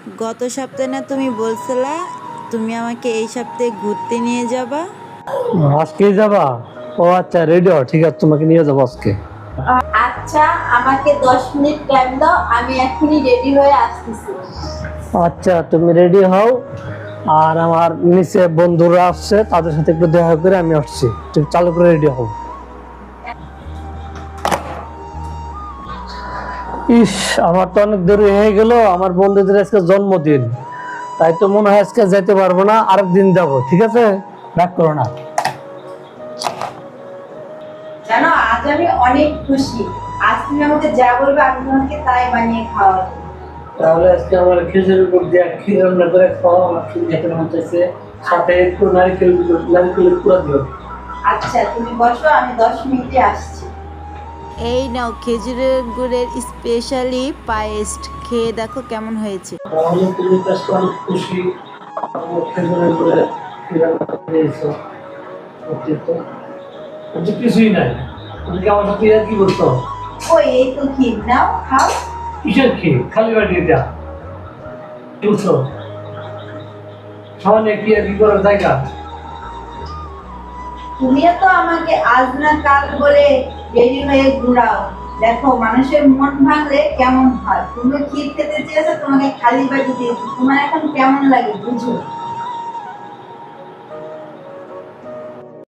গত সপ্তাহে না তুমি বলছিলা তুমি আমাকে এই সপ্তাহে ঘুরতে নিয়ে যাবা? আজকে যাবা? ও আচ্ছা, রেডি হও, ঠিক আছে, তোমাকে নিয়ে যাবো আজকে। আচ্ছা, আমাকে 10 মিনিট টাইম দাও, আমি এখনই রেডি হয়ে আসতেছি। আচ্ছা, তুমি রেডি হও, আর আমার নিচে বন্ধুরা আসছে, তাদের সাথে একটু দেখা করে আমি আসছি। তুমি চালু করে রেডি হও। ইস, আমার তো অনেক দেরি হয়ে গেল। আমার বন্ধুদের আজকে জন্মদিন, তাই তো মনে হয় আজকে যেতে পারবো না, আরেকদিন যাব। ঠিক আছে, রাগ করো না। জানো, আজ আমি অনেক খুশি। আজ তুমি আমাকে যা বলবে আমি তোমাকে তাই বানিয়ে খাওয়াবো। তাহলে আজকে আমার খেজুরের উপর দিয়ে ক্ষীর রান্না করে খাওয়া, আমার ক্ষীর খেতে মন চাইছে, সাথে একটু নারকেলের পুরা দিও। আচ্ছা, তুমি বসো, আমি 10 মিনিটে আসছি। এই নাও খেজুরের গুড়ের স্পেশালি পায়েস, খেয়ে দেখো কেমন হয়েছে। তাহলে তুমি তো আজকে অনেক খুশি, আমার খেজুরের উপরে ক্ষীর রান্না করে দিয়েছো। সত্যি তো কিন্তু কিছুই নাই। তুমি কি আমার সাথে কি বলছো? ওই এই তো ক্ষীর, নাও খাও। কিসের ক্ষীর? খালি বাড়ি এটা বুঝছো? সামনে কি আর কি করার জায়গা? তুমিও তো আমাকে আজ না কাল বলে রেডি হয়ে ঘুরাও। দেখো, মানুষের মন ভাঙলে কেমন হয়। তুমি ক্ষীর খেতে চেয়েছো, তোমাকে খালি বাড়ি দিয়েছি, তোমার এখন কেমন লাগে বুঝো।